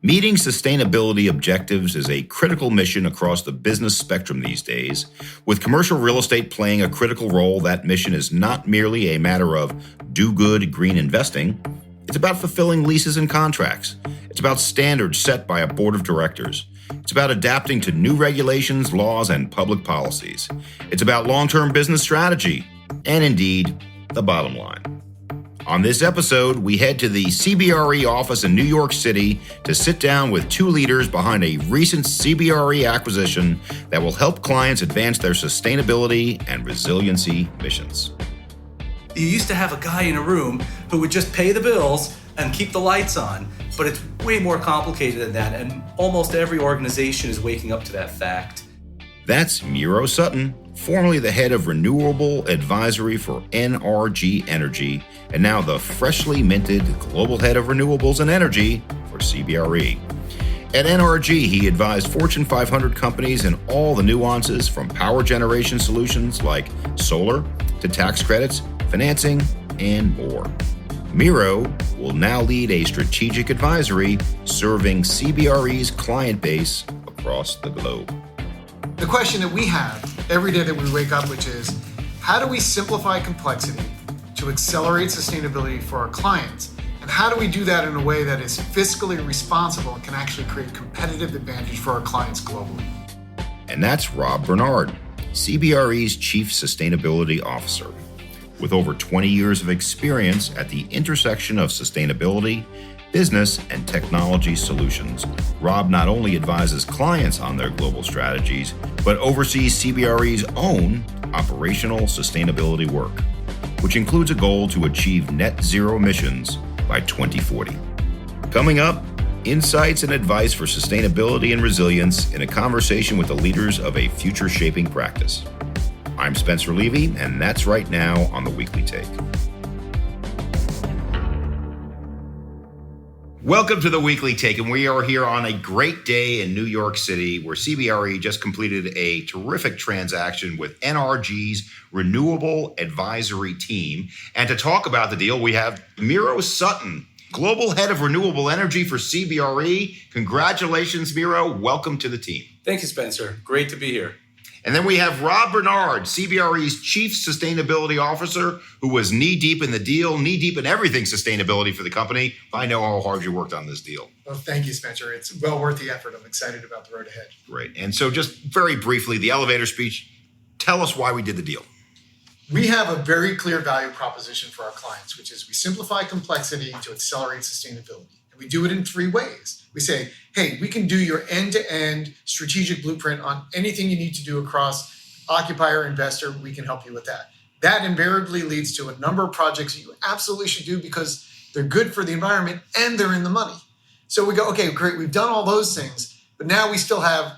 Meeting sustainability objectives is a critical mission across the business spectrum these days. With commercial real estate playing a critical role, that mission is not merely a matter of do-good green investing. It's about fulfilling leases and contracts. It's about standards set by a board of directors. It's about adapting to new regulations, laws, and public policies. It's about long-term business strategy, and indeed, the bottom line. On this episode, we head to the CBRE office in New York City to sit down with two leaders behind a recent CBRE acquisition that will help clients advance their sustainability and resiliency missions. You used to have a guy in a room who would just pay the bills and keep the lights on, but it's way more complicated than that, and almost every organization is waking up to that fact. That's Miro Sutton, formerly the head of Renewable Advisory for NRG Energy, and now the freshly minted Global Head of Renewables and Energy for CBRE. At NRG, he advised Fortune 500 companies in all the nuances from power generation solutions like solar to tax credits, financing, and more. Miro will now lead a strategic advisory serving CBRE's client base across the globe. The question that we have every day that we wake up, which is, how do we simplify complexity to accelerate sustainability for our clients? And how do we do that in a way that is fiscally responsible and can actually create competitive advantage for our clients globally? And that's Rob Bernard, CBRE's Chief Sustainability Officer. With over 20 years of experience at the intersection of sustainability, business, and technology solutions, Rob not only advises clients on their global strategies, but oversees CBRE's own operational sustainability work, which includes a goal to achieve net zero emissions by 2040. Coming up, insights and advice for sustainability and resilience in a conversation with the leaders of a future-shaping practice. I'm Spencer Levy, and that's right now on The Weekly Take. Welcome to The Weekly Take, and we are here on a great day in New York City where CBRE just completed a terrific transaction with NRG's Renewable Advisory team. And to talk about the deal, we have Miro Sutton, Global Head of Renewable Energy for CBRE. Congratulations, Miro. Welcome to the team. Thank you, Spencer. Great to be here. And then we have Rob Bernard, CBRE's Chief Sustainability Officer, who was knee-deep in the deal, knee-deep in everything sustainability for the company. I know how hard you worked on this deal. Well, thank you, Spencer. It's well worth the effort. I'm excited about the road ahead. Great. And so just very briefly, the elevator speech, tell us why we did the deal. We have a very clear value proposition for our clients, which is we simplify complexity to accelerate sustainability. And we do it in three ways. We say, hey, we can do your end-to-end strategic blueprint on anything you need to do across occupier, investor. We can help you with that. That invariably leads to a number of projects that you absolutely should do because they're good for the environment and they're in the money. So we go, okay, great, we've done all those things, but now we still have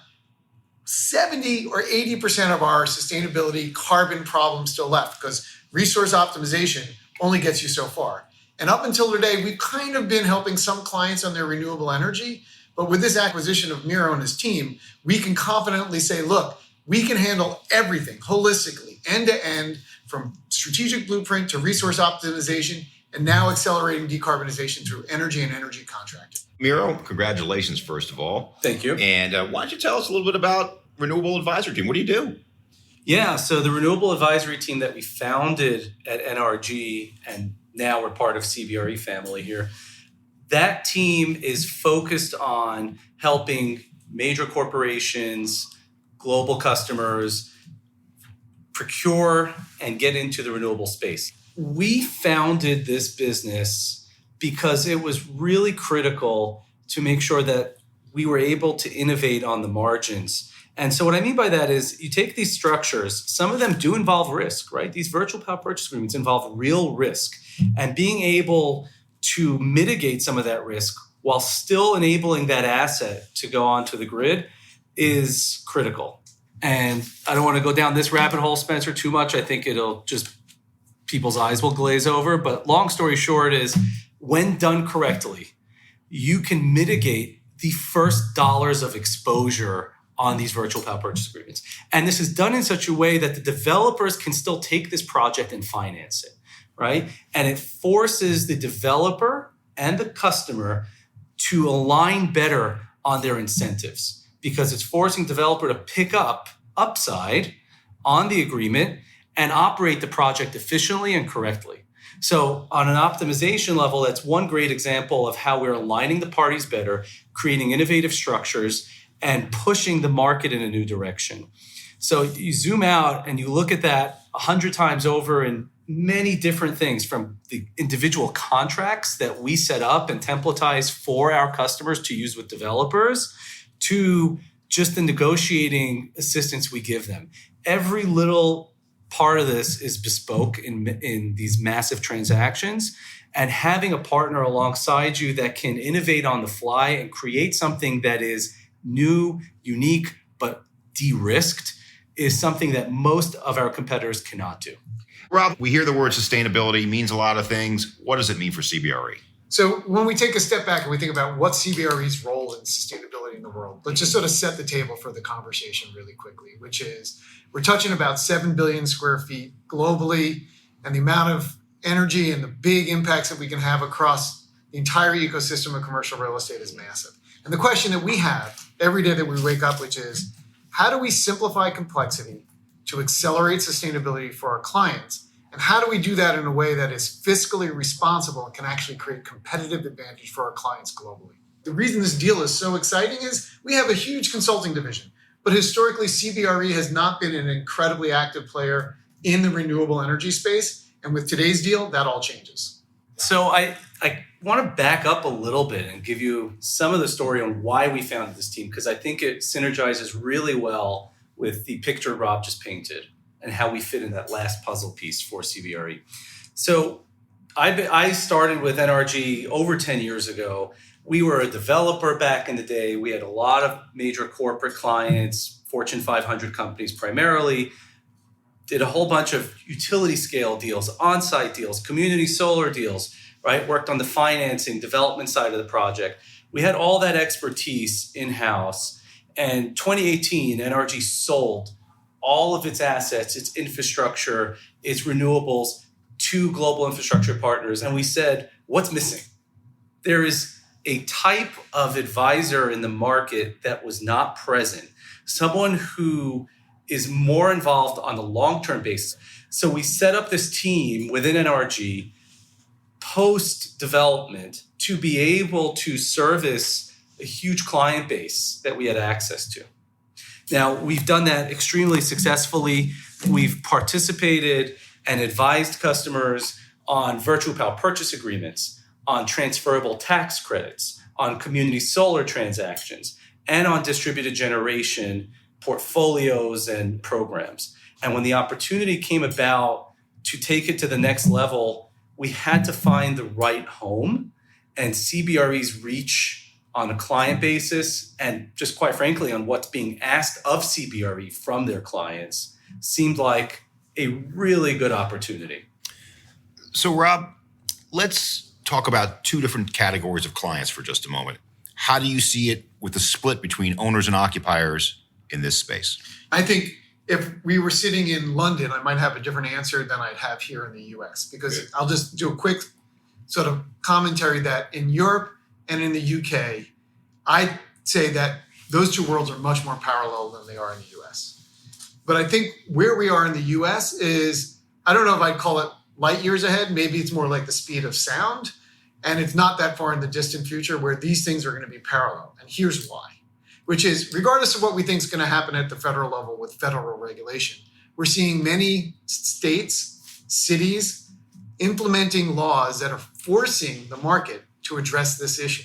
70 or 80% of our sustainability carbon problems still left because resource optimization only gets you so far. And up until today, we've kind of been helping some clients on their renewable energy. But with this acquisition of Miro and his team, we can confidently say, look, we can handle everything holistically, end to end, from strategic blueprint to resource optimization, and now accelerating decarbonization through energy and energy contracting. Miro, congratulations, first of all. Thank you. And why don't you tell us a little bit about Renewable Advisory Team? What do you do? Yeah, so the Renewable Advisory team that we founded at NRG, and now we're part of CBRE family here, that team is focused on helping major corporations, global customers, procure and get into the renewable space. We founded this business because it was really critical to make sure that we were able to innovate on the margins. And so what I mean by that is you take these structures, some of them do involve risk, right? These virtual power purchase agreements involve real risk. And being able to mitigate some of that risk while still enabling that asset to go onto the grid is critical. And I don't want to go down this rabbit hole, Spencer, too much. I think it'll just, people's eyes will glaze over. But long story short is, when done correctly, you can mitigate the first dollars of exposure on these virtual power purchase agreements. And this is done in such a way that the developers can still take this project and finance it, right? And it forces the developer and the customer to align better on their incentives, because it's forcing developer to pick up upside on the agreement and operate the project efficiently and correctly. So on an optimization level, that's one great example of how we're aligning the parties better, creating innovative structures, and pushing the market in a new direction. So you zoom out and you look at that 100 times over in many different things, from the individual contracts that we set up and templatize for our customers to use with developers, to just the negotiating assistance we give them. Every little part of this is bespoke in these massive transactions, and having a partner alongside you that can innovate on the fly and create something that is new, unique, but de-risked is something that most of our competitors cannot do. Rob, we hear the word sustainability means a lot of things. What does it mean for CBRE? So when we take a step back and we think about what's CBRE's role in sustainability in the world, let's just sort of set the table for the conversation really quickly, which is we're touching about 7 billion square feet globally, and the amount of energy and the big impacts that we can have across the entire ecosystem of commercial real estate is massive. And the question that we have every day that we wake up, which is, how do we simplify complexity to accelerate sustainability for our clients? And how do we do that in a way that is fiscally responsible and can actually create competitive advantage for our clients globally? The reason this deal is so exciting is we have a huge consulting division, but historically CBRE has not been an incredibly active player in the renewable energy space. And with today's deal, that all changes. So I want to back up a little bit and give you some of the story on why we founded this team, because I think it synergizes really well with the picture Rob just painted and how we fit in that last puzzle piece for CBRE. So I started with NRG over 10 years ago. We were a developer back in the day. We had a lot of major corporate clients, Fortune 500 companies primarily, did a whole bunch of utility scale deals, on-site deals, community solar deals, right? Worked on the financing, development side of the project. We had all that expertise in-house. And 2018, NRG sold all of its assets, its infrastructure, its renewables to global infrastructure partners. And we said, what's missing? There is a type of advisor in the market that was not present, someone who is more involved on the long-term basis. So we set up this team within NRG post-development to be able to service a huge client base that we had access to. Now, we've done that extremely successfully. We've participated and advised customers on virtual power purchase agreements, on transferable tax credits, on community solar transactions, and on distributed generation portfolios and programs. And when the opportunity came about to take it to the next level, we had to find the right home, and CBRE's reach on a client basis, and just quite frankly, on what's being asked of CBRE from their clients, seemed like a really good opportunity. So, Rob, let's talk about two different categories of clients for just a moment. How do you see it with the split between owners and occupiers in this space? I think if we were sitting in London, I might have a different answer than I'd have here in the US, because Good. I'll just do a quick sort of commentary that in Europe and in the UK, I'd say that those two worlds are much more parallel than they are in the US. But I think where we are in the US is, I don't know if I'd call it light years ahead. Maybe it's more like the speed of sound. And it's not that far in the distant future where these things are going to be parallel. And here's why, which is regardless of what we think is going to happen at the federal level with federal regulation, we're seeing many states, cities implementing laws that are forcing the market to address this issue.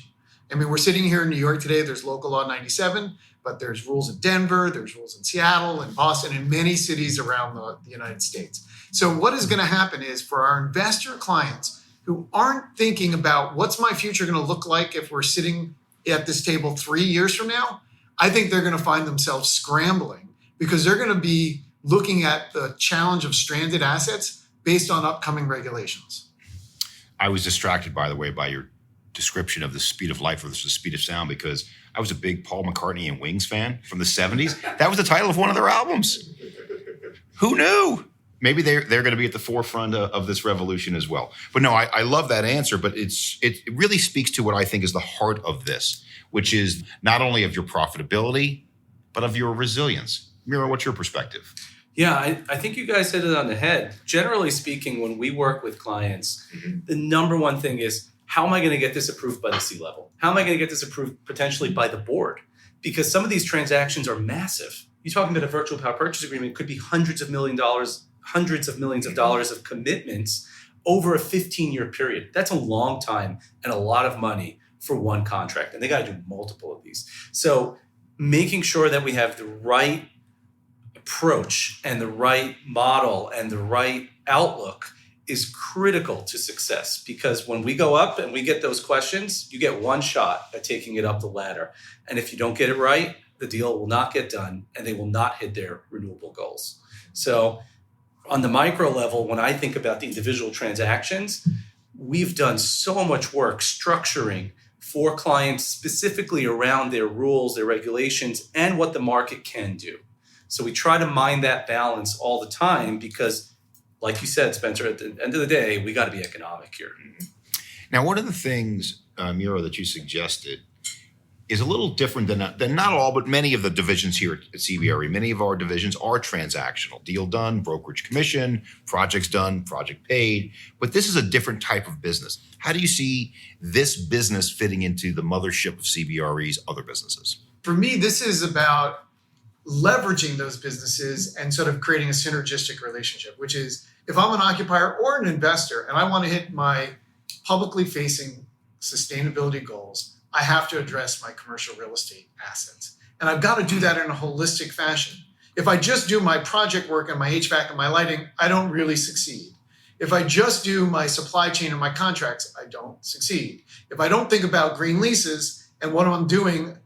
I mean, we're sitting here in New York today, there's local law 97, but there's rules in Denver, there's rules in Seattle and Boston and many cities around the United States. So what is going to happen is for our investor clients who aren't thinking about what's my future going to look like if we're sitting at this table 3 years from now, I think they're going to find themselves scrambling because they're going to be looking at the challenge of stranded assets based on upcoming regulations. I was distracted, by the way, by your description of the speed of light versus the speed of sound, because I was a big Paul McCartney and Wings fan from the 70s. That was the title of one of their albums. Who knew? maybe they're going to be at the forefront of this revolution as well. But no, I love that answer, but it really speaks to what I think is the heart of this, which is not only of your profitability, but of your resilience. Miro, what's your perspective? Yeah, I think you guys hit it on the head. Generally speaking, when we work with clients, the number one thing is, how am I going to get this approved by the C-level? How am I going to get this approved potentially by the board? Because some of these transactions are massive. You're talking about a virtual power purchase agreement. It could be hundreds of millions of dollars of commitments over a 15-year period. That's a long time and a lot of money for one contract. And they got to do multiple of these. So making sure that we have the right approach and the right model and the right outlook is critical to success, because when we go up and we get those questions, you get one shot at taking it up the ladder. And if you don't get it right, the deal will not get done and they will not hit their renewable goals. So on the micro level, when I think about the individual transactions, we've done so much work structuring for clients specifically around their rules, their regulations, and what the market can do. So we try to mind that balance all the time because, like you said, Spencer, at the end of the day, we got to be economic here. Now, one of the things, Miro, that you suggested is a little different than not all, but many of the divisions here at CBRE. Many of our divisions are transactional. Deal done, brokerage commission, projects done, project paid. But this is a different type of business. How do you see this business fitting into the mothership of CBRE's other businesses? For me, this is about leveraging those businesses and sort of creating a synergistic relationship, which is, if I'm an occupier or an investor and I want to hit my publicly facing sustainability goals, I have to address my commercial real estate assets. And I've got to do that in a holistic fashion. If I just do my project work and my HVAC and my lighting, I don't really succeed. If I just do my supply chain and my contracts, I don't succeed. If I don't think about green leases and what I'm doing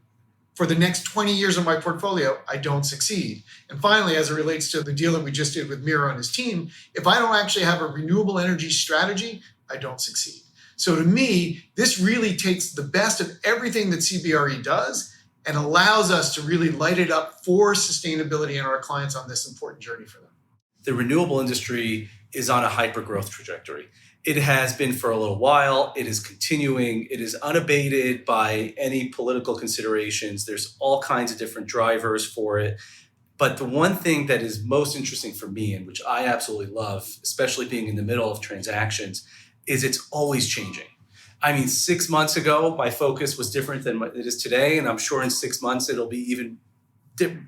for the next 20 years of my portfolio, I don't succeed. And finally, as it relates to the deal that we just did with Miro and his team, if I don't actually have a renewable energy strategy, I don't succeed. So to me, this really takes the best of everything that CBRE does and allows us to really light it up for sustainability and our clients on this important journey for them. The renewable industry is on a hyper-growth trajectory. It has been for a little while. It is continuing. It is unabated by any political considerations. There's all kinds of different drivers for it. But the one thing that is most interesting for me, and which I absolutely love, especially being in the middle of transactions, is it's always changing. I mean, 6 months ago, my focus was different than it is today. And I'm sure in 6 months, it'll be even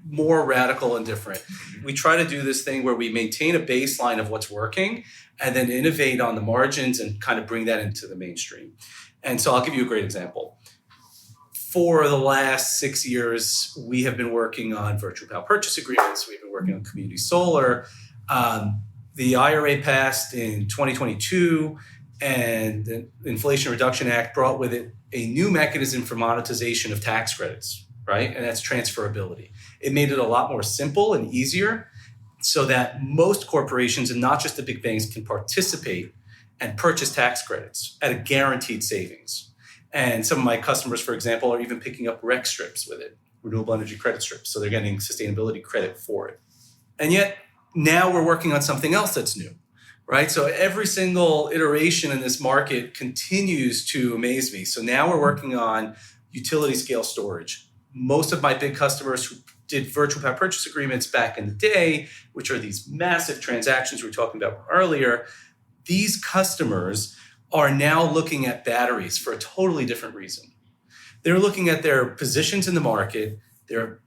more radical and different. We try to do this thing where we maintain a baseline of what's working and then innovate on the margins and kind of bring that into the mainstream. And so I'll give you a great example. For the last 6 years, we have been working on virtual power purchase agreements. We've been working on community solar. The IRA passed in 2022, and the Inflation Reduction Act brought with it a new mechanism for monetization of tax credits, right? And that's transferability. It made it a lot more simple and easier so that most corporations, and not just the big banks, can participate and purchase tax credits at a guaranteed savings. And some of my customers, for example, are even picking up REC strips with it, renewable energy credit strips. So they're getting sustainability credit for it. And yet now we're working on something else that's new, right? So every single iteration in this market continues to amaze me. So now we're working on utility scale storage. Most of my big customers who did virtual power purchase agreements back in the day, which are these massive transactions we were talking about earlier, these customers are now looking at batteries for a totally different reason. They're looking at their positions in the market, their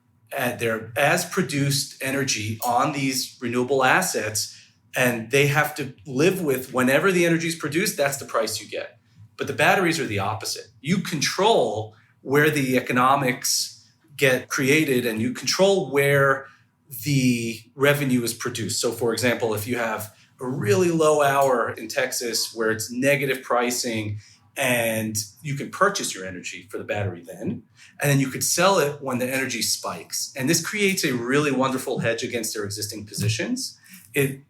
as produced energy on these renewable assets, and they have to live with whenever the energy is produced, that's the price you get. But the batteries are the opposite. You control where the economics get created and you control where the revenue is produced. So for example, if you have a really low hour in Texas where it's negative pricing and you can purchase your energy for the battery then, and then you could sell it when the energy spikes. And this creates a really wonderful hedge against their existing positions. It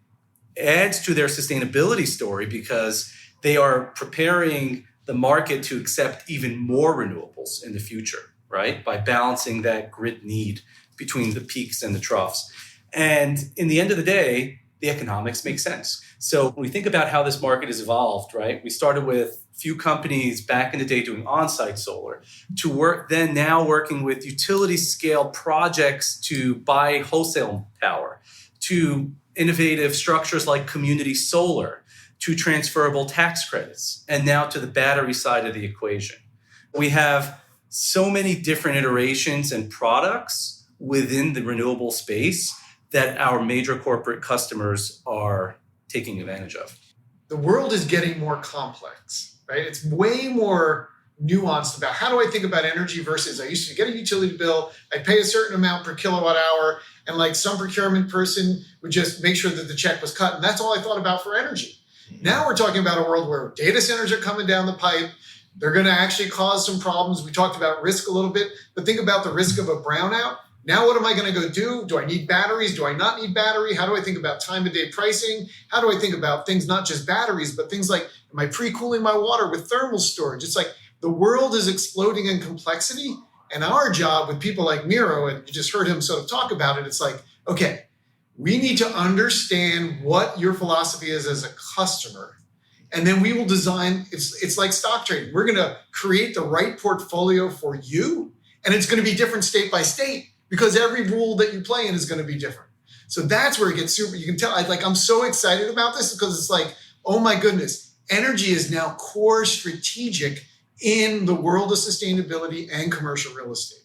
adds to their sustainability story because they are preparing the market to accept even more renewables in the future, right? By balancing that grid need between the peaks and the troughs. And in the end of the day, the economics make sense. So when we think about how this market has evolved, right? We started with few companies back in the day doing on-site solar to now working with utility scale projects to buy wholesale power, to innovative structures like community solar, to transferable tax credits, and now to the battery side of the equation. We have so many different iterations and products within the renewable space that our major corporate customers are taking advantage of. The world is getting more complex, right? It's way more nuanced about how do I think about energy versus I used to get a utility bill, I'd pay a certain amount per kilowatt hour, and like some procurement person would just make sure that the check was cut. And that's all I thought about for energy. Now we're talking about a world where data centers are coming down the pipe. They're going to actually cause some problems. We talked about risk a little bit, but think about the risk of a brownout. Now, what am I going to go do? Do I need batteries? Do I not need battery? How do I think about time of day pricing? How do I think about things, not just batteries, but things like, am I pre-cooling my water with thermal storage? It's like the world is exploding in complexity. And our job with people like Miro, and you just heard him sort of talk about it, it's like, okay, we need to understand what your philosophy is as a customer. And then we will design, it's like stock trading. We're going to create the right portfolio for you. And it's going to be different state by state because every rule that you play in is going to be different. So that's where it gets super, you can tell, I'm so excited about this because it's like, oh my goodness, energy is now core strategic in the world of sustainability and commercial real estate.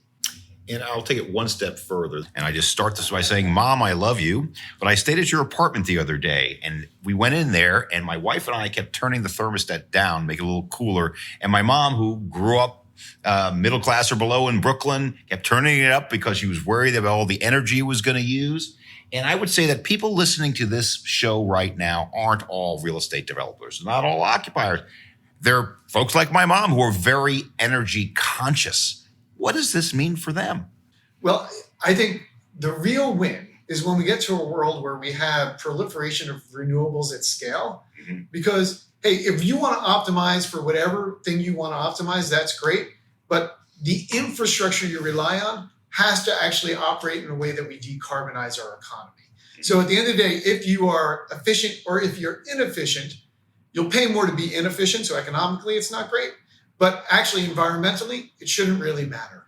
And I'll take it one step further. And I just start this by saying, Mom, I love you. But I stayed at your apartment the other day and we went in there and my wife and I kept turning the thermostat down, make it a little cooler. And my mom, who grew up middle class or below in Brooklyn, kept turning it up because she was worried about all the energy it was going to use. And I would say that people listening to this show right now aren't all real estate developers, not all occupiers. They're folks like my mom who are very energy conscious. What does this mean for them? Well, I think the real win is when we get to a world where we have proliferation of renewables at scale. Mm-hmm. Because, hey, if you want to optimize for whatever thing you want to optimize, that's great. But the infrastructure you rely on has to actually operate in a way that we decarbonize our economy. Mm-hmm. So at the end of the day, if you are efficient or if you're inefficient, you'll pay more to be inefficient. So economically, it's not great. But actually, environmentally, it shouldn't really matter.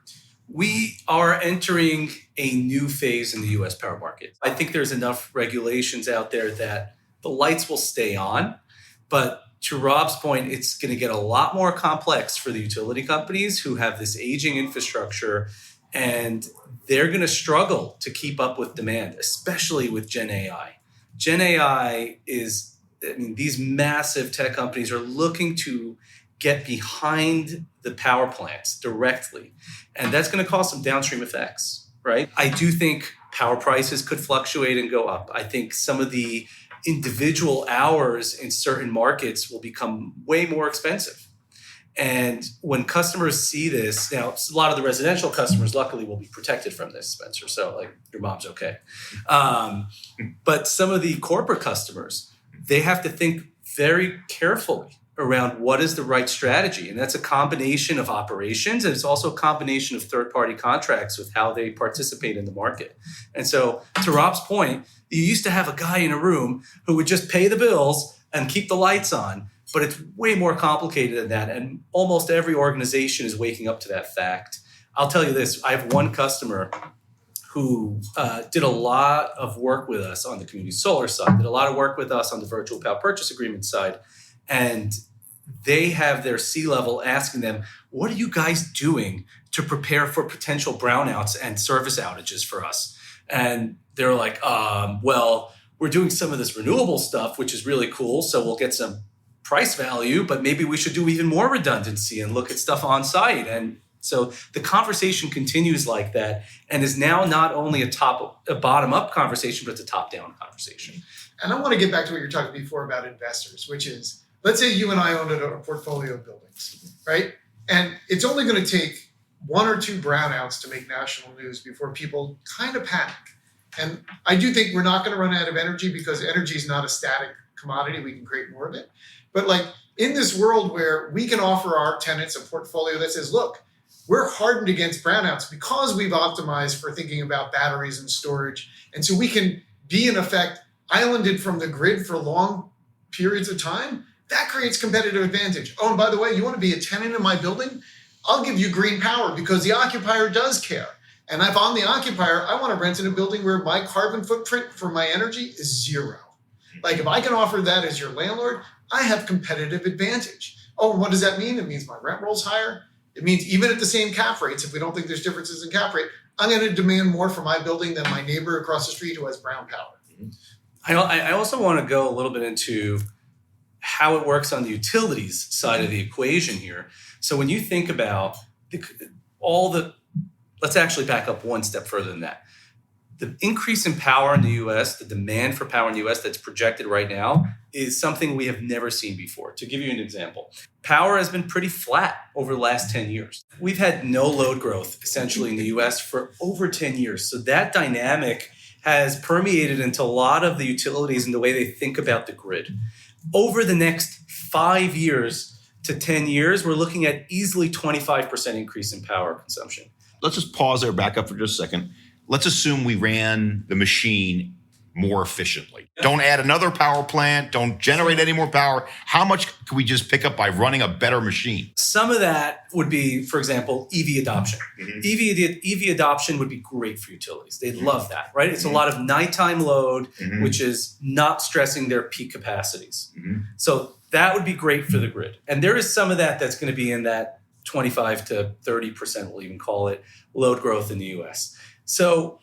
We are entering a new phase in the U.S. power market. I think there's enough regulations out there that the lights will stay on. But to Rob's point, it's going to get a lot more complex for the utility companies who have this aging infrastructure, and they're going to struggle to keep up with demand, especially with Gen AI. Gen AI these massive tech companies are looking to get behind the power plants directly. And that's going to cause some downstream effects, right? I do think power prices could fluctuate and go up. I think some of the individual hours in certain markets will become way more expensive. And when customers see this, now a lot of the residential customers luckily will be protected from this, Spencer. So like your mom's okay. But some of the corporate customers, they have to think very carefully around what is the right strategy. And that's a combination of operations, and it's also a combination of third-party contracts with how they participate in the market. And so to Rob's point, you used to have a guy in a room who would just pay the bills and keep the lights on, but it's way more complicated than that. And almost every organization is waking up to that fact. I'll tell you this, I have one customer who did a lot of work with us on the community solar side, did a lot of work with us on the virtual power purchase agreement side. And they have their C-level asking them, what are you guys doing to prepare for potential brownouts and service outages for us? And they're like, well, we're doing some of this renewable stuff, which is really cool. So we'll get some price value, but maybe we should do even more redundancy and look at stuff on site. And so the conversation continues like that and is now not only a bottom-up conversation, but it's a top-down conversation. And I want to get back to what you were talking before about investors, which is, let's say you and I owned a portfolio of buildings, right? And it's only going to take one or two brownouts to make national news before people kind of panic. And I do think we're not going to run out of energy because energy is not a static commodity. We can create more of it. But like in this world where we can offer our tenants a portfolio that says, look, we're hardened against brownouts because we've optimized for thinking about batteries and storage. And so we can be in effect islanded from the grid for long periods of time, that creates competitive advantage. Oh, and by the way, you want to be a tenant in my building? I'll give you green power because the occupier does care. And if I'm the occupier, I want to rent in a building where my carbon footprint for my energy is zero. Like if I can offer that as your landlord, I have competitive advantage. Oh, and what does that mean? It means my rent roll's higher. It means even at the same cap rates, if we don't think there's differences in cap rate, I'm going to demand more for my building than my neighbor across the street who has brown power. I also want to go a little bit into how it works on the utilities side of the equation here. So when you think about let's actually back up one step further than that. The increase in power in the US, the demand for power in the US that's projected right now is something we have never seen before. To give you an example, power has been pretty flat over the last 10 years. We've had no load growth essentially in the US for over 10 years. So that dynamic has permeated into a lot of the utilities and the way they think about the grid. Over the next 5 years to 10 years, we're looking at easily 25% increase in power consumption. Let's just pause there, back up for just a second. Let's assume we ran the machine more efficiently. Don't add another power plant. Don't generate any more power. How much can we just pick up by running a better machine? Some of that would be, for example, EV adoption. EV adoption would be great for utilities. They'd love that, right? It's a lot of nighttime load, which is not stressing their peak capacities. So that would be great for the grid. And there is some of that that's going to be in that 25 to 30%, we'll even call it, load growth in the US. So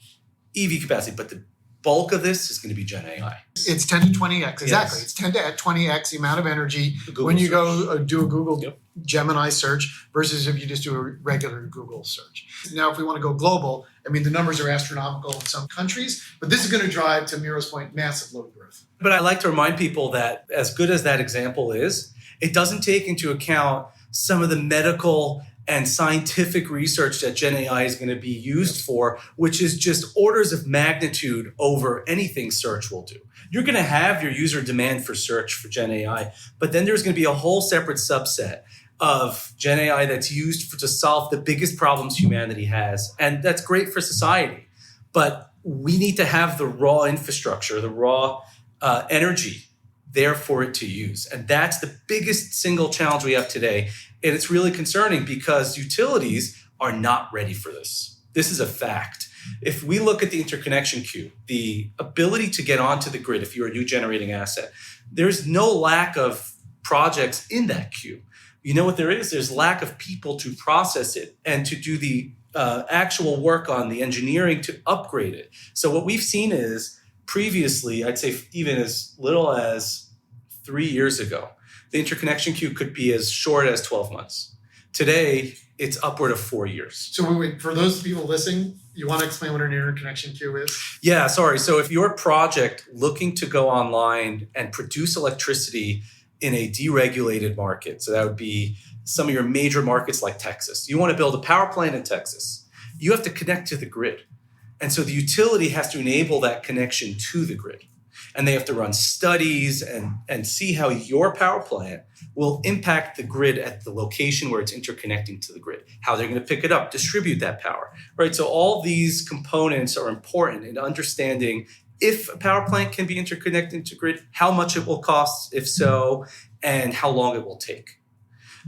EV capacity, but the bulk of this is going to be Gen AI. It's 10 to 20x, exactly. Yes. It's 10 to 20x the amount of energy Google when you search. go do a Google Gemini search versus if you just do a regular Google search. Now, if we want to go global, I mean, the numbers are astronomical in some countries, but this is going to drive, to Miro's point, massive load growth. But I like to remind people that as good as that example is, it doesn't take into account some of the medical and scientific research that Gen AI is going to be used for, which is just orders of magnitude over anything search will do. You're going to have your user demand for search for Gen AI, but then there's going to be a whole separate subset of Gen AI that's used to solve the biggest problems humanity has. And that's great for society. But we need to have the raw infrastructure, the raw energy there for it to use. And that's the biggest single challenge we have today. And it's really concerning because utilities are not ready for this. This is a fact. If we look at the interconnection queue, the ability to get onto the grid if you're a new generating asset, there's no lack of projects in that queue. You know what there is? There's lack of people to process it and to do the actual work on the engineering to upgrade it. So what we've seen is previously, I'd say even as little as 3 years ago, the interconnection queue could be as short as 12 months. Today, it's upward of 4 years. So wait, for those people listening, you want to explain what an interconnection queue is? Yeah, sorry. So if your project looking to go online and produce electricity in a deregulated market, so that would be some of your major markets like Texas. You want to build a power plant in Texas. You have to connect to the grid. And so the utility has to enable that connection to the grid. And they have to run studies and see how your power plant will impact the grid at the location where it's interconnecting to the grid, how they're going to pick it up, distribute that power, right? So all these components are important in understanding if a power plant can be interconnected to grid, how much it will cost, if so, and how long it will take.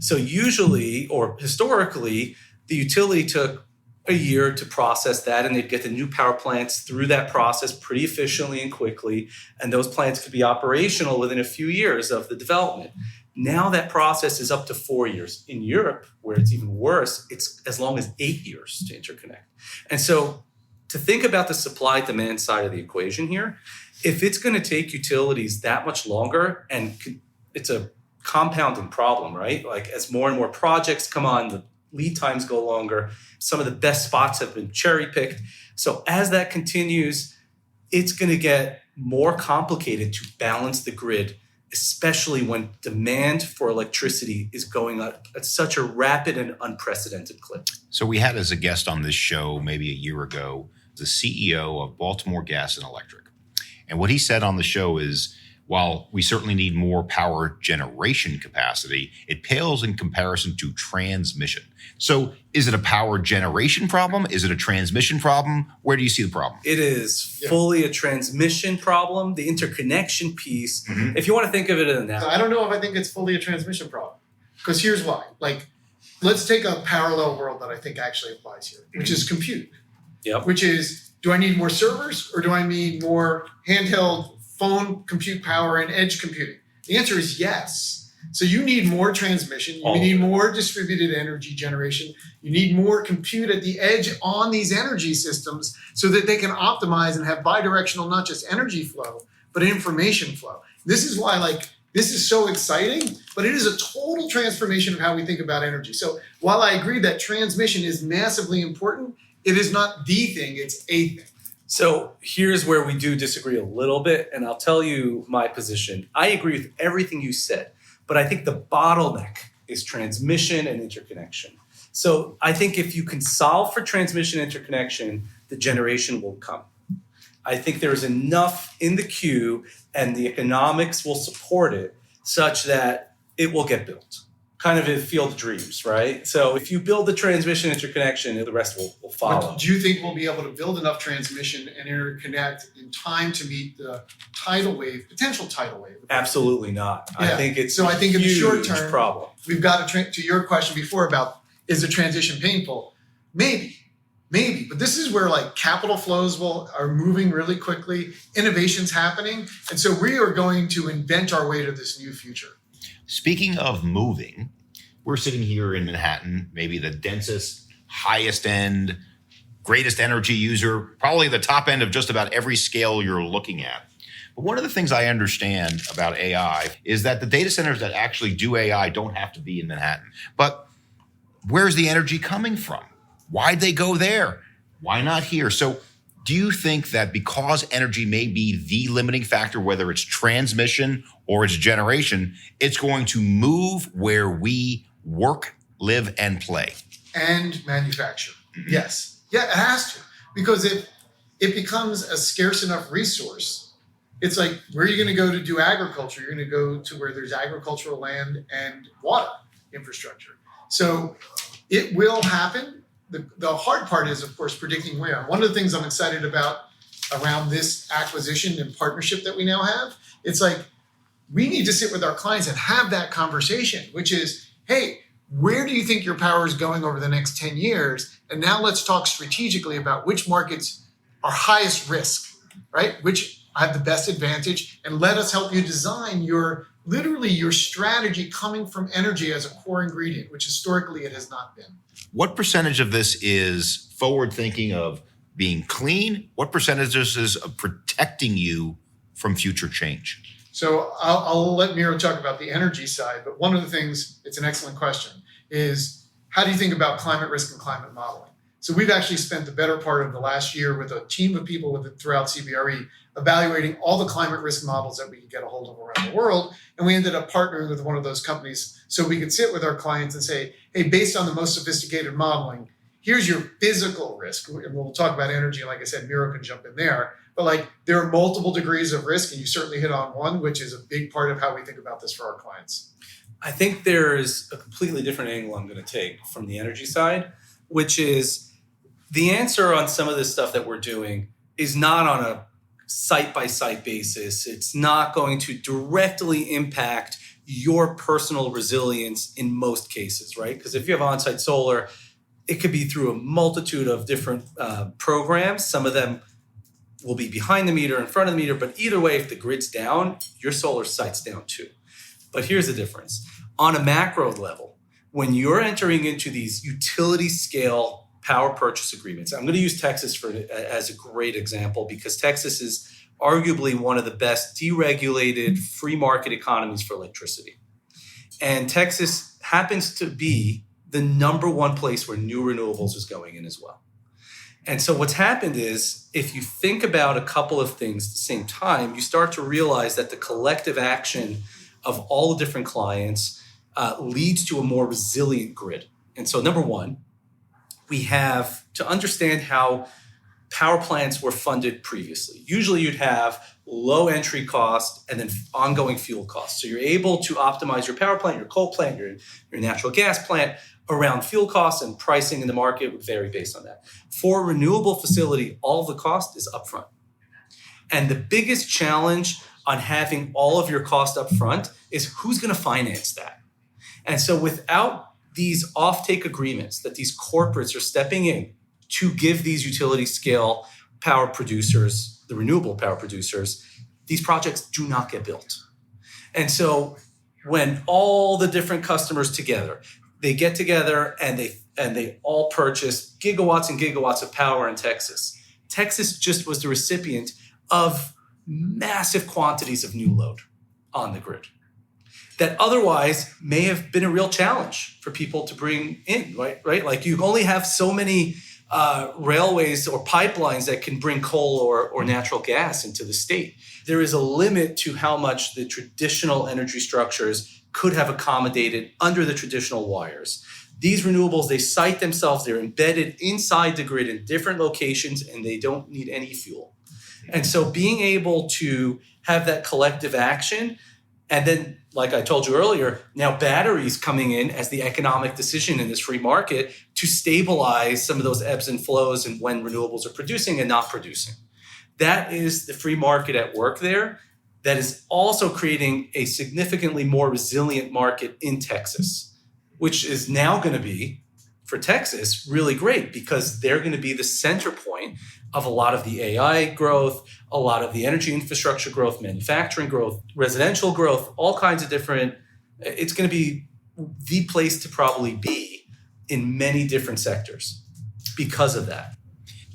So usually, or historically, the utility took a year to process that, and they'd get the new power plants through that process pretty efficiently and quickly, and those plants could be operational within a few years of the development. Now that process is up to 4 years. In Europe, where it's even worse, it's as long as 8 years to interconnect. And so to think about the supply-demand side of the equation here, if it's going to take utilities that much longer, and it's a compounding problem, right? Like as more and more projects come on, the lead times go longer. Some of the best spots have been cherry-picked. So as that continues, it's going to get more complicated to balance the grid, especially when demand for electricity is going up at such a rapid and unprecedented clip. So we had as a guest on this show maybe a year ago, the CEO of Baltimore Gas and Electric. And what he said on the show is, while we certainly need more power generation capacity, it pales in comparison to transmission. So is it a power generation problem? Is it a transmission problem? Where do you see the problem? It is fully a transmission problem. The interconnection piece, if you want to think of it in that. I don't know if I think it's fully a transmission problem. Because here's why. Like, let's take a parallel world that I think actually applies here, which is compute. Yep. Which is, do I need more servers or do I need more handheld phone compute power and edge computing? The answer is yes. So you need more transmission, you need more distributed energy generation, you need more compute at the edge on these energy systems so that they can optimize and have bidirectional, not just energy flow, but information flow. This is why, like, this is so exciting, but it is a total transformation of how we think about energy. So while I agree that transmission is massively important, it is not the thing, it's a thing. So here's where we do disagree a little bit, and I'll tell you my position. I agree with everything you said, but I think the bottleneck is transmission and interconnection. So I think if you can solve for transmission interconnection, the generation will come. I think there's enough in the queue and the economics will support it such that it will get built. Kind of a field of dreams, right? So if you build the transmission interconnection, the rest will follow. But do you think we'll be able to build enough transmission and interconnect in time to meet the potential tidal wave? Absolutely not. Yeah. I think it's so. I think in the short term, problem. We've got to your question before about is the transition painful? Maybe. But this is where like capital flows are moving really quickly, innovation's happening, and so we are going to invent our way to this new future. Speaking of moving, we're sitting here in Manhattan, maybe the densest, highest end, greatest energy user, probably the top end of just about every scale you're looking at. But one of the things I understand about AI is that the data centers that actually do AI don't have to be in Manhattan. But where's the energy coming from? Why'd they go there? Why not here? So do you think that because energy may be the limiting factor, whether it's transmission or it's generation, it's going to move where we work, live, and play? And manufacture. Yes. Yeah, it has to. Because if it becomes a scarce enough resource, it's like, where are you going to go to do agriculture? You're going to go to where there's agricultural land and water infrastructure. So it will happen. The hard part is, of course, predicting where. One of the things I'm excited about around this acquisition and partnership that we now have, it's like we need to sit with our clients and have that conversation, which is, hey, where do you think your power is going over the next 10 years? And now let's talk strategically about which markets are highest risk, right? Which have the best advantage, and let us help you design your strategy coming from energy as a core ingredient, which historically it has not been. What percentage of this is forward thinking of being clean? What percentage is of protecting you from future change? So I'll let Miro talk about the energy side, but one of the things, it's an excellent question, is how do you think about climate risk and climate modeling? So we've actually spent the better part of the last year with a team of people throughout CBRE evaluating all the climate risk models that we could get a hold of around the world. And we ended up partnering with one of those companies so we could sit with our clients and say, hey, based on the most sophisticated modeling, here's your physical risk. And we'll talk about energy. And like I said, Miro can jump in there. But like there are multiple degrees of risk, and you certainly hit on one, which is a big part of how we think about this for our clients. I think there is a completely different angle I'm going to take from the energy side, which is the answer on some of this stuff that we're doing is not on a site-by-site basis. It's not going to directly impact your personal resilience in most cases, right? Because if you have on-site solar, it could be through a multitude of different programs. Some of them will be behind the meter, in front of the meter, but either way, if the grid's down, your solar site's down too. But here's the difference. On a macro level, when you're entering into these utility scale power purchase agreements, I'm going to use Texas as a great example because Texas is arguably one of the best deregulated free market economies for electricity. And Texas happens to be the number one place where new renewables is going in as well. And so what's happened is if you think about a couple of things at the same time, you start to realize that the collective action of all the different clients leads to a more resilient grid. And so number one, we have to understand how power plants were funded previously. Usually you'd have low entry cost and then ongoing fuel costs. So you're able to optimize your power plant, your coal plant, your natural gas plant around fuel costs, and pricing in the market would vary based on that. For a renewable facility, all of the cost is upfront. And the biggest challenge on having all of your cost upfront is who's going to finance that. And so without these offtake agreements that these corporates are stepping in to give these utility scale power producers, the renewable power producers, these projects do not get built. And so when all the different customers together, they get together and they all purchase gigawatts and gigawatts of power in Texas. Texas just was the recipient of massive quantities of new load on the grid that otherwise may have been a real challenge for people to bring in, right? Like you only have so many railways or pipelines that can bring coal or natural gas into the state. There is a limit to how much the traditional energy structures could have accommodated under the traditional wires. These renewables, they site themselves, they're embedded inside the grid in different locations, and they don't need any fuel. And so being able to have that collective action, and then, like I told you earlier, now batteries coming in as the economic decision in this free market to stabilize some of those ebbs and flows and when renewables are producing and not producing. That is the free market at work there. That is also creating a significantly more resilient market in Texas, which is now going to be, for Texas, really great because they're going to be the center point of a lot of the AI growth, a lot of the energy infrastructure growth, manufacturing growth, residential growth, all kinds of different. It's going to be the place to probably be in many different sectors because of that.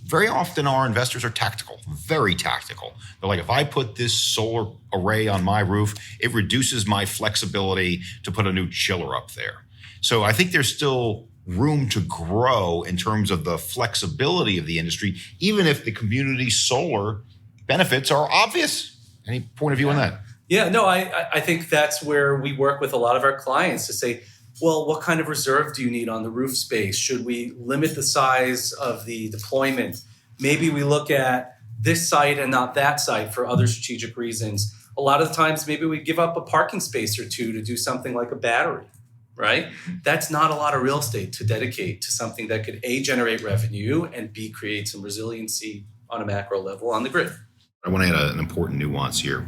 Very often our investors are tactical, very tactical. They're like, if I put this solar array on my roof, it reduces my flexibility to put a new chiller up there. So I think there's still room to grow in terms of the flexibility of the industry, even if the community solar benefits are obvious. Any point of view on that? Yeah, no, I think that's where we work with a lot of our clients to say, well, what kind of reserve do you need on the roof space? Should we limit the size of the deployment? Maybe we look at this site and not that site for other strategic reasons. A lot of the times, maybe we give up a parking space or two to do something like a battery, right? That's not a lot of real estate to dedicate to something that could A, generate revenue, and B, create some resiliency on a macro level on the grid. I want to add an important nuance here.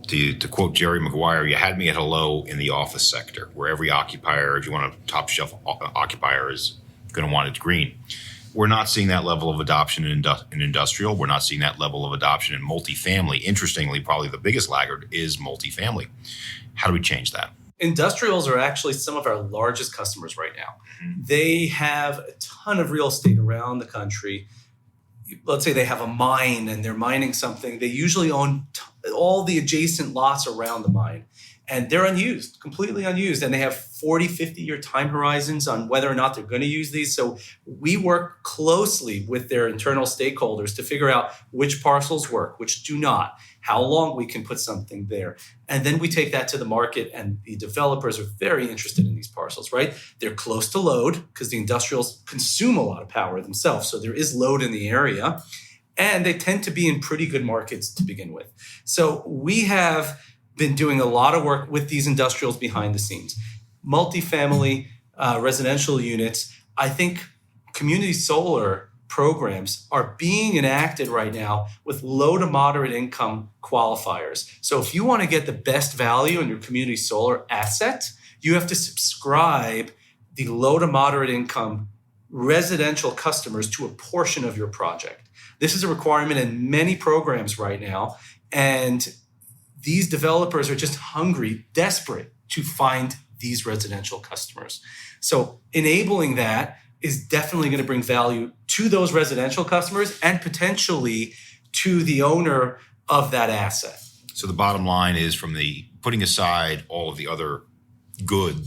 To quote Jerry Maguire, you had me at hello in the office sector, where every occupier, if you want a top shelf occupier, is going to want it green. We're not seeing that level of adoption in industrial. We're not seeing that level of adoption in multifamily. Interestingly, probably the biggest laggard is multifamily. How do we change that? Industrials are actually some of our largest customers right now. They have a ton of real estate around the country. Let's say they have a mine and they're mining something. They usually own all the adjacent lots around the mine. And they're unused, completely unused. And they have 40, 50-year time horizons on whether or not they're going to use these. So we work closely with their internal stakeholders to figure out which parcels work, which do not, how long we can put something there. And then we take that to the market, and the developers are very interested in these parcels, right? They're close to load because the industrials consume a lot of power themselves. So there is load in the area, and they tend to be in pretty good markets to begin with. So we have been doing a lot of work with these industrials behind the scenes. Multifamily residential units, I think community solar programs are being enacted right now with low to moderate income qualifiers. So if you want to get the best value in your community solar asset, you have to subscribe the low to moderate income residential customers to a portion of your project. This is a requirement in many programs right now. And these developers are just hungry, desperate to find these residential customers. So enabling that is definitely going to bring value to those residential customers and potentially to the owner of that asset. So the bottom line is, from the putting aside all of the other good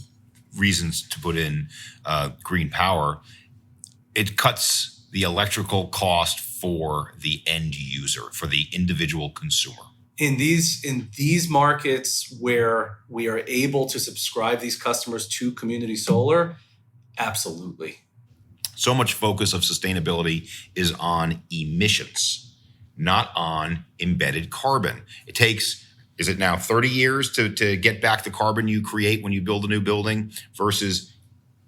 reasons to put in green power, it cuts the electrical cost for the end user, for the individual consumer. In these markets where we are able to subscribe these customers to community solar, absolutely. So much focus of sustainability is on emissions, not on embedded carbon. It takes, is it now 30 years to get back the carbon you create when you build a new building versus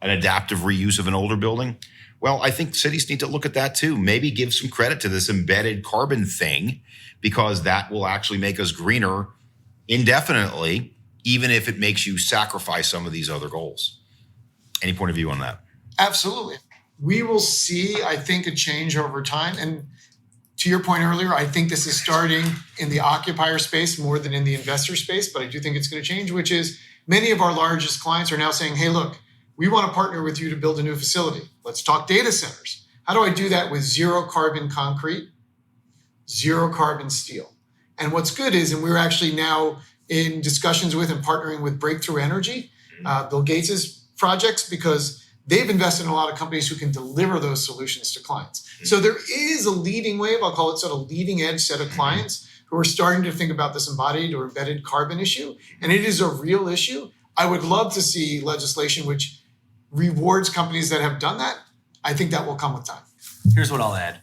an adaptive reuse of an older building? Well, I think cities need to look at that too. Maybe give some credit to this embedded carbon thing, because that will actually make us greener indefinitely, even if it makes you sacrifice some of these other goals. Any point of view on that? Absolutely. We will see, I think, a change over time. And to your point earlier, I think this is starting in the occupier space more than in the investor space, but I do think it's going to change, which is many of our largest clients are now saying, hey, look, we want to partner with you to build a new facility. Let's talk data centers. How do I do that with zero carbon concrete, zero carbon steel? And what's good is, and we're actually now in discussions with and partnering with Breakthrough Energy, Bill Gates's projects, because they've invested in a lot of companies who can deliver those solutions to clients. So there is a leading wave, I'll call it sort of leading edge set of clients who are starting to think about this embodied or embedded carbon issue. And it is a real issue. I would love to see legislation which rewards companies that have done that. I think that will come with time. Here's what I'll add.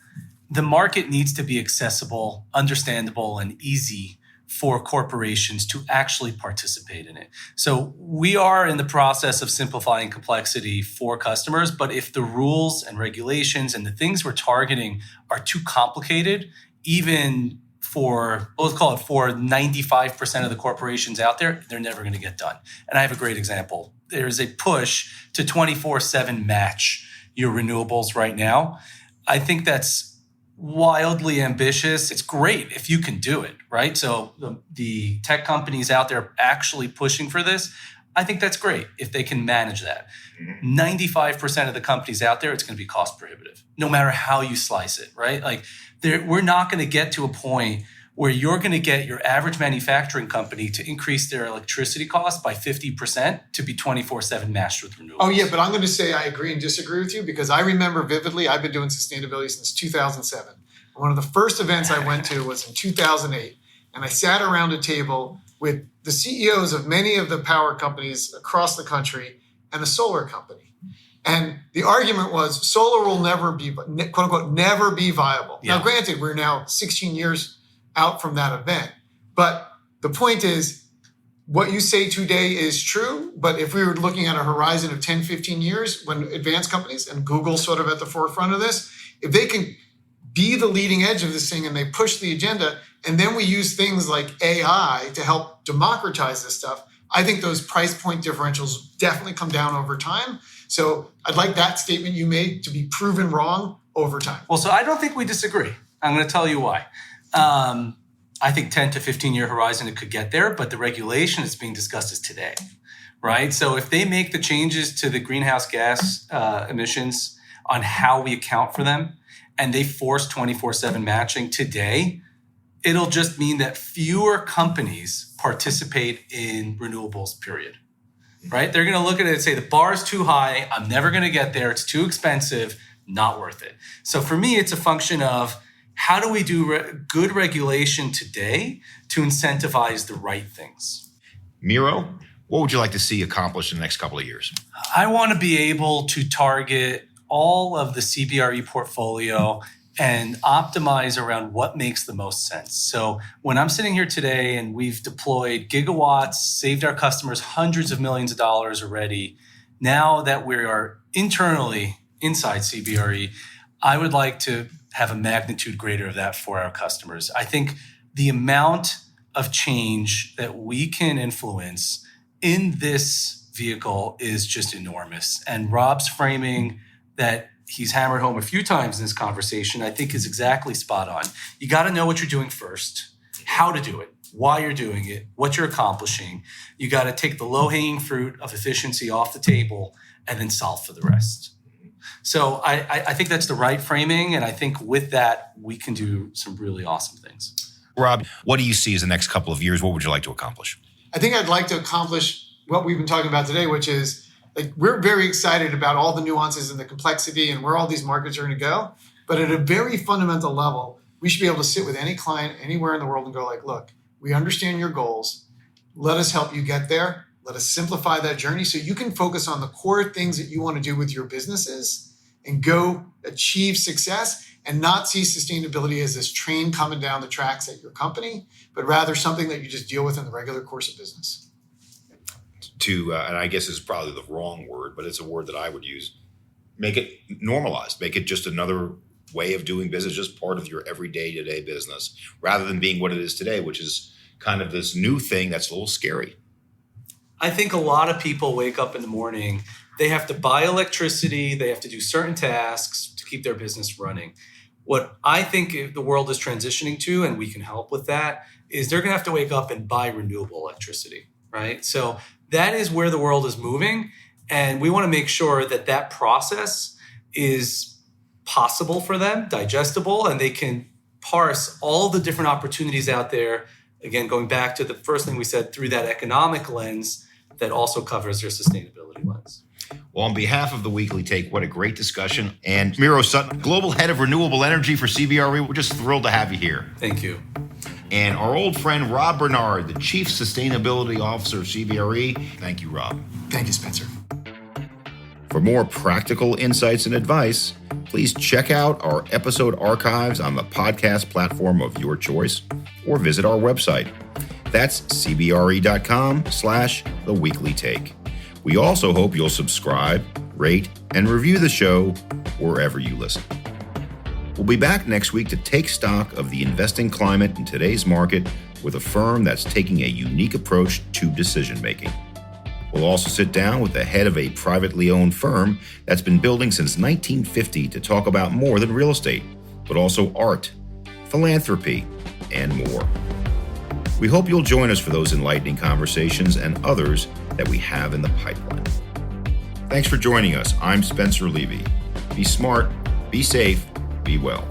The market needs to be accessible, understandable, and easy for corporations to actually participate in it. So we are in the process of simplifying complexity for customers, but if the rules and regulations and the things we're targeting are too complicated, even for, let's call it for 95% of the corporations out there, they're never going to get done. And I have a great example. There's a push to 24/7 match your renewables right now. I think that's wildly ambitious. It's great if you can do it, right? So the tech companies out there actually pushing for this, I think that's great if they can manage that. 95% of the companies out there, it's going to be cost prohibitive, no matter how you slice it, right? Like we're not going to get to a point where you're going to get your average manufacturing company to increase their electricity cost by 50% to be 24/7 matched with renewables. Oh yeah, but I'm going to say I agree and disagree with you, because I remember vividly, I've been doing sustainability since 2007. One of the first events I went to was in 2008, and I sat around a table with the CEOs of many of the power companies across the country and a solar company. And the argument was solar will never be, quote unquote, never be viable. Yeah. Now, granted, we're now 16 years out from that event. But the point is, what you say today is true. But if we were looking at a horizon of 10, 15 years, when advanced companies, and Google sort of at the forefront of this, if they can be the leading edge of this thing and they push the agenda, and then we use things like AI to help democratize this stuff, I think those price point differentials definitely come down over time. So I'd like that statement you made to be proven wrong over time. Well, so I don't think we disagree. I'm going to tell you why. I think 10 to 15 year horizon, it could get there, but the regulation that's being discussed is today, right? So if they make the changes to the greenhouse gas emissions on how we account for them, and they force 24/7 matching today, it'll just mean that fewer companies participate in renewables, period, right? They're going to look at it and say, the bar is too high. I'm never going to get there. It's too expensive, not worth it. So for me, it's a function of, how do we do good regulation today to incentivize the right things? Miro, what would you like to see accomplished in the next couple of years? I want to be able to target all of the CBRE portfolio and optimize around what makes the most sense. So when I'm sitting here today and we've deployed gigawatts, saved our customers hundreds of millions of dollars already, now that we are internally inside CBRE, I would like to have a magnitude greater of that for our customers. I think the amount of change that we can influence in this vehicle is just enormous. And Rob's framing that he's hammered home a few times in this conversation, I think is exactly spot on. You got to know what you're doing first, how to do it, why you're doing it, what you're accomplishing. You got to take the low-hanging fruit of efficiency off the table and then solve for the rest. So I think that's the right framing. And I think with that, we can do some really awesome things. Rob, what do you see as the next couple of years? What would you like to accomplish? I think I'd like to accomplish what we've been talking about today, which is like we're very excited about all the nuances and the complexity and where all these markets are going to go. But at a very fundamental level, we should be able to sit with any client anywhere in the world and go like, look, we understand your goals. Let us help you get there. Let us simplify that journey so you can focus on the core things that you want to do with your businesses and go achieve success and not see sustainability as this train coming down the tracks at your company, but rather something that you just deal with in the regular course of business. And I guess it's probably the wrong word, but it's a word that I would use. Make it normalized. Make it just another way of doing business, just part of your everyday to-day business, rather than being what it is today, which is kind of this new thing that's a little scary. I think a lot of people wake up in the morning, they have to buy electricity, they have to do certain tasks to keep their business running. What I think the world is transitioning to, and we can help with that, is they're going to have to wake up and buy renewable electricity, right? So that is where the world is moving. And we want to make sure that that process is possible for them, digestible, and they can parse all the different opportunities out there. Again, going back to the first thing we said, through that economic lens that also covers their sustainability lens. Well, on behalf of the Weekly Take, what a great discussion. And Miro Sutton, Global Head of Renewable Energy for CBRE, we're just thrilled to have you here. Thank you. And our old friend, Rob Bernard, the Chief Sustainability Officer of CBRE. Thank you, Rob. Thank you, Spencer. For more practical insights and advice, please check out our episode archives on the podcast platform of your choice or visit our website. That's cbre.com/theweeklytake. We also hope you'll subscribe, rate, and review the show wherever you listen. We'll be back next week to take stock of the investing climate in today's market with a firm that's taking a unique approach to decision-making. We'll also sit down with the head of a privately owned firm that's been building since 1950 to talk about more than real estate, but also art, philanthropy, and more. We hope you'll join us for those enlightening conversations and others that we have in the pipeline. Thanks for joining us. I'm Spencer Levy. Be smart, be safe, be well.